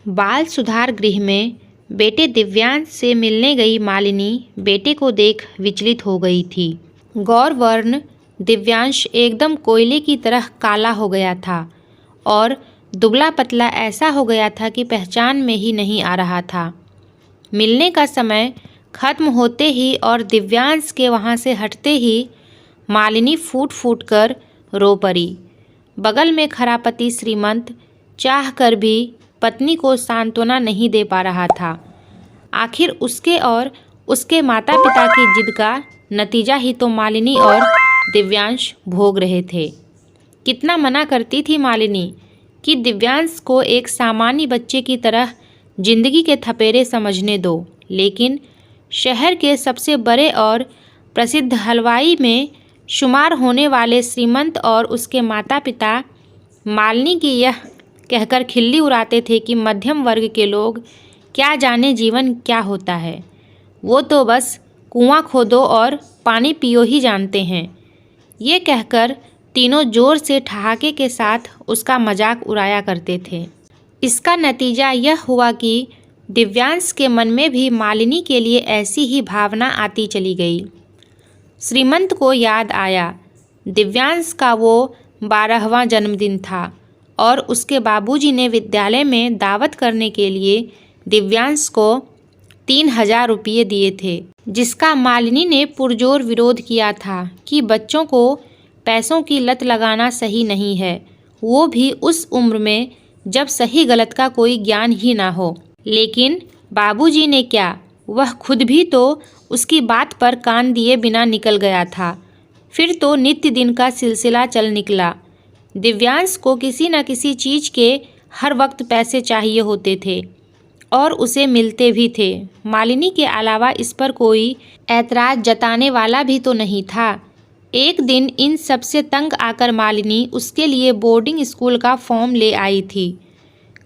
बाल सुधार गृह में बेटे दिव्यांश से मिलने गई मालिनी बेटे को देख विचलित हो गई थी। गौरवर्ण दिव्यांश एकदम कोयले की तरह काला हो गया था और दुबला पतला ऐसा हो गया था कि पहचान में ही नहीं आ रहा था। मिलने का समय खत्म होते ही और दिव्यांश के वहाँ से हटते ही मालिनी फूट फूट कर रो पड़ी। बगल में खड़ा पति श्रीमंत चाह कर भी पत्नी को सांत्वना नहीं दे पा रहा था। आखिर उसके और उसके माता पिता की जिद का नतीजा ही तो मालिनी और दिव्यांश भोग रहे थे। कितना मना करती थी मालिनी कि दिव्यांश को एक सामान्य बच्चे की तरह जिंदगी के थपेरे समझने दो, लेकिन शहर के सबसे बड़े और प्रसिद्ध हलवाई में शुमार होने वाले श्रीमंत और उसके माता पिता मालिनी की यह कहकर खिल्ली उड़ाते थे कि मध्यम वर्ग के लोग क्या जाने जीवन क्या होता है, वो तो बस कुआं खोदो और पानी पियो ही जानते हैं। ये कहकर तीनों जोर से ठहाके के साथ उसका मजाक उड़ाया करते थे। इसका नतीजा यह हुआ कि दिव्यांश के मन में भी मालिनी के लिए ऐसी ही भावना आती चली गई। श्रीमंत को याद आया दिव्यांश का वो 12वां जन्मदिन था और उसके बाबूजी ने विद्यालय में दावत करने के लिए दिव्यांश को 3000 रुपये दिए थे, जिसका मालिनी ने पुरजोर विरोध किया था कि बच्चों को पैसों की लत लगाना सही नहीं है, वो भी उस उम्र में जब सही गलत का कोई ज्ञान ही ना हो। लेकिन बाबूजी ने क्या, वह खुद भी तो उसकी बात पर कान दिए बिना निकल गया था। फिर तो नित्य दिन का सिलसिला चल निकला। दिव्यांश को किसी न किसी चीज़ के हर वक्त पैसे चाहिए होते थे और उसे मिलते भी थे। मालिनी के अलावा इस पर कोई ऐतराज़ जताने वाला भी तो नहीं था। एक दिन इन सब से तंग आकर मालिनी उसके लिए बोर्डिंग स्कूल का फॉर्म ले आई थी।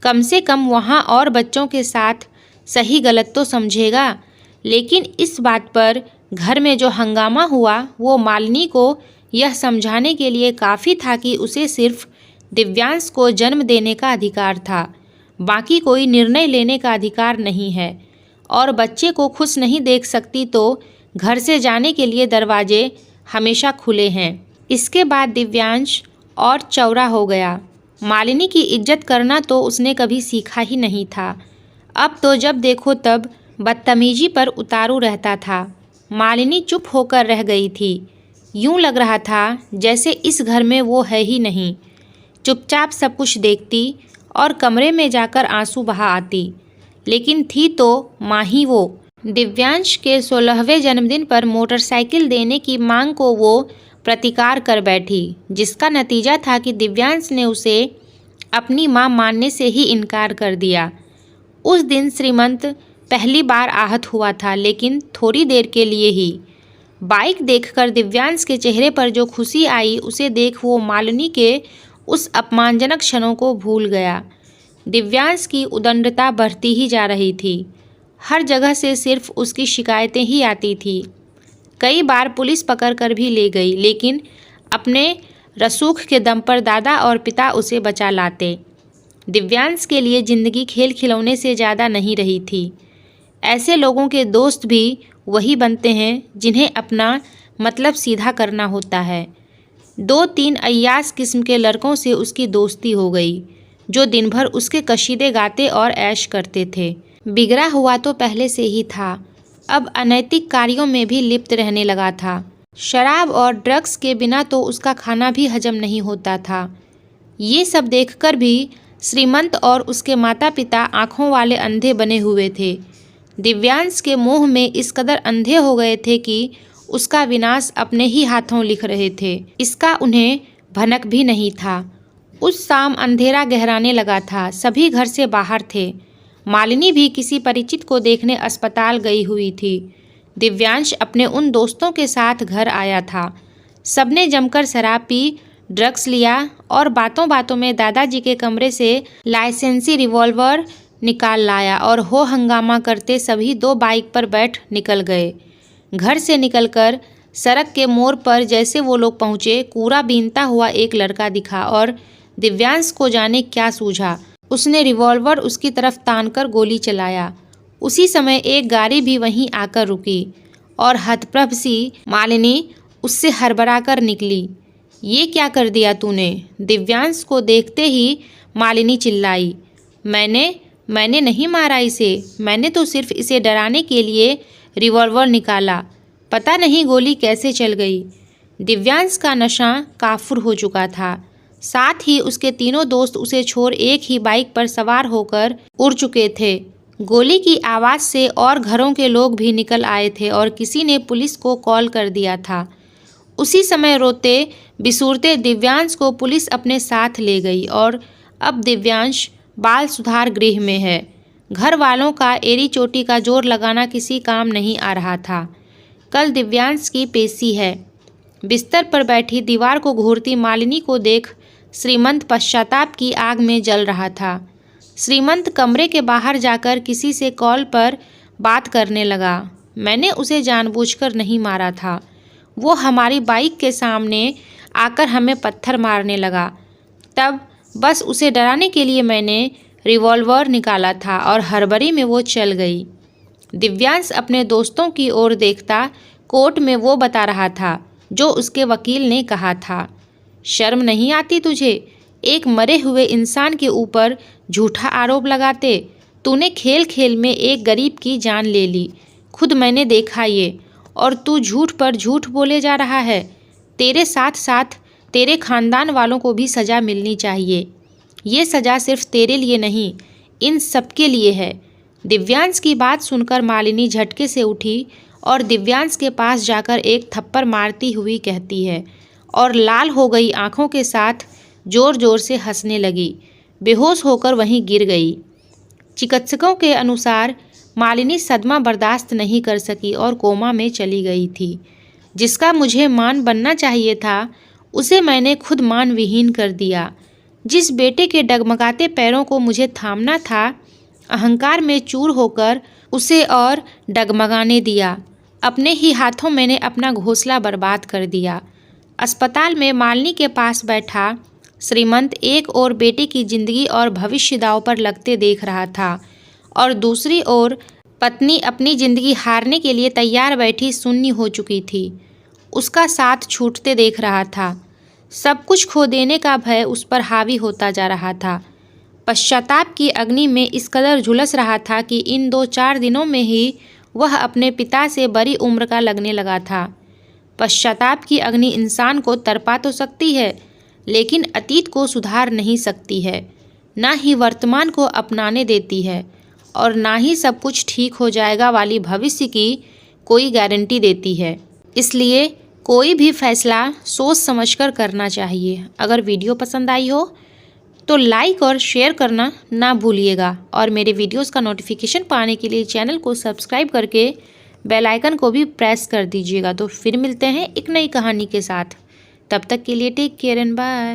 कम से कम वहाँ और बच्चों के साथ सही गलत तो समझेगा। लेकिन इस बात पर घर में जो हंगामा हुआ वो मालिनी को यह समझाने के लिए काफ़ी था कि उसे सिर्फ दिव्यांश को जन्म देने का अधिकार था, बाकी कोई निर्णय लेने का अधिकार नहीं है, और बच्चे को खुश नहीं देख सकती तो घर से जाने के लिए दरवाजे हमेशा खुले हैं। इसके बाद दिव्यांश और चौड़ा हो गया। मालिनी की इज्जत करना तो उसने कभी सीखा ही नहीं था। अब तो जब देखो तब बदतमीजी पर उतारू रहता था। मालिनी चुप होकर रह गई थी। यूं लग रहा था जैसे इस घर में वो है ही नहीं। चुपचाप सब कुछ देखती और कमरे में जाकर आंसू बहा आती, लेकिन थी तो माँ ही वो। दिव्यांश के 16वें जन्मदिन पर मोटरसाइकिल देने की मांग को वो प्रतिकार कर बैठी, जिसका नतीजा था कि दिव्यांश ने उसे अपनी माँ मानने से ही इनकार कर दिया। उस दिन श्रीमंत पहली बार आहत हुआ था, लेकिन थोड़ी देर के लिए ही। बाइक देखकर दिव्यांश के चेहरे पर जो खुशी आई उसे देख वो मालिनी के उस अपमानजनक क्षणों को भूल गया। दिव्यांश की उदंडता बढ़ती ही जा रही थी। हर जगह से सिर्फ उसकी शिकायतें ही आती थी। कई बार पुलिस पकड़ कर भी ले गई, लेकिन अपने रसूख के दम पर दादा और पिता उसे बचा लाते। दिव्यांश के लिए ज़िंदगी खेल खिलौने से ज़्यादा नहीं रही थी। ऐसे लोगों के दोस्त भी वही बनते हैं जिन्हें अपना मतलब सीधा करना होता है। 2-3 अय्याश किस्म के लड़कों से उसकी दोस्ती हो गई, जो दिन भर उसके कशीदे गाते और ऐश करते थे। बिगड़ा हुआ तो पहले से ही था, अब अनैतिक कार्यों में भी लिप्त रहने लगा था। शराब और ड्रग्स के बिना तो उसका खाना भी हजम नहीं होता था। ये सब देखकर भी श्रीमंत और उसके माता पिता आँखों वाले अंधे बने हुए थे। दिव्यांश के मोह में इस कदर अंधे हो गए थे कि उसका विनाश अपने ही हाथों लिख रहे थे, इसका उन्हें भनक भी नहीं था। उस शाम अंधेरा गहराने लगा था। सभी घर से बाहर थे। मालिनी भी किसी परिचित को देखने अस्पताल गई हुई थी। दिव्यांश अपने उन दोस्तों के साथ घर आया था। सबने जमकर शराब पी, ड्रग्स लिया और बातों बातों में दादाजी के कमरे से लाइसेंसी रिवॉल्वर निकाल लाया और हो हंगामा करते सभी 2 बाइक पर बैठ निकल गए। घर से निकलकर सड़क के मोड़ पर जैसे वो लोग पहुँचे, कूड़ा बीनता हुआ एक लड़का दिखा और दिव्यांश को जाने क्या सूझा, उसने रिवॉल्वर उसकी तरफ तानकर गोली चलाया। उसी समय एक गाड़ी भी वहीं आकर रुकी और हतप्रभ सी मालिनी उससे हड़बड़ाकर निकली। ये क्या कर दिया तूने? दिव्यांश को देखते ही मालिनी चिल्लाई। मैंने नहीं मारा इसे। मैंने तो सिर्फ इसे डराने के लिए रिवॉल्वर निकाला। पता नहीं गोली कैसे चल गई। दिव्यांश का नशा काफुर हो चुका था। साथ ही उसके तीनों दोस्त उसे छोड़ एक ही बाइक पर सवार होकर उड़ चुके थे। गोली की आवाज़ से और घरों के लोग भी निकल आए थे और किसी ने पुलिस को कॉल कर दिया था। उसी समय रोते बिसूरते दिव्यांश को पुलिस अपने साथ ले गई और अब दिव्यांश बाल सुधार गृह में है। घर वालों का एड़ी चोटी का जोर लगाना किसी काम नहीं आ रहा था। कल दिव्यांश की पेशी है। बिस्तर पर बैठी दीवार को घूरती मालिनी को देख श्रीमंत पश्चाताप की आग में जल रहा था। श्रीमंत कमरे के बाहर जाकर किसी से कॉल पर बात करने लगा। मैंने उसे जानबूझकर नहीं मारा था। वो हमारी बाइक के सामने आकर हमें पत्थर मारने लगा। तब बस उसे डराने के लिए मैंने रिवॉल्वर निकाला था और हड़बड़ी में वो चल गई। दिव्यांश अपने दोस्तों की ओर देखता कोर्ट में वो बता रहा था जो उसके वकील ने कहा था। शर्म नहीं आती तुझे? एक मरे हुए इंसान के ऊपर झूठा आरोप लगाते। तूने खेल खेल में एक गरीब की जान ले ली। खुद मैंने देखा ये। और तू झूठ पर झूठ बोले जा रहा है। तेरे साथ साथ तेरे खानदान वालों को भी सज़ा मिलनी चाहिए। ये सज़ा सिर्फ तेरे लिए नहीं, इन सबके लिए है। दिव्यांश की बात सुनकर मालिनी झटके से उठी और दिव्यांश के पास जाकर एक थप्पड़ मारती हुई कहती है और लाल हो गई आंखों के साथ जोर जोर से हंसने लगी। बेहोश होकर वहीं गिर गई। चिकित्सकों के अनुसार मालिनी सदमा बर्दाश्त नहीं कर सकी और कोमा में चली गई थी। जिसका मुझे मान बनना चाहिए था उसे मैंने खुद मान विहीन कर दिया। जिस बेटे के डगमगाते पैरों को मुझे थामना था, अहंकार में चूर होकर उसे और डगमगाने दिया। अपने ही हाथों मैंने अपना घोंसला बर्बाद कर दिया। अस्पताल में मालिनी के पास बैठा श्रीमंत एक ओर बेटे की जिंदगी और भविष्य दांव पर लगते देख रहा था और दूसरी ओर पत्नी अपनी जिंदगी हारने के लिए तैयार बैठी सुन्नी हो चुकी थी। उसका साथ छूटते देख रहा था। सब कुछ खो देने का भय उस पर हावी होता जा रहा था। पश्चाताप की अग्नि में इस कदर झुलस रहा था कि इन 2-4 दिनों में ही वह अपने पिता से बड़ी उम्र का लगने लगा था। पश्चाताप की अग्नि इंसान को तड़पा तो सकती है, लेकिन अतीत को सुधार नहीं सकती है, ना ही वर्तमान को अपनाने देती है और ना ही सब कुछ ठीक हो जाएगा वाली भविष्य की कोई गारंटी देती है। इसलिए कोई भी फैसला सोच समझकर करना चाहिए। अगर वीडियो पसंद आई हो तो लाइक और शेयर करना ना भूलिएगा और मेरे वीडियोस का नोटिफिकेशन पाने के लिए चैनल को सब्सक्राइब करके बेल आइकन को भी प्रेस कर दीजिएगा। तो फिर मिलते हैं एक नई कहानी के साथ। तब तक के लिए टेक केयर एंड बाय।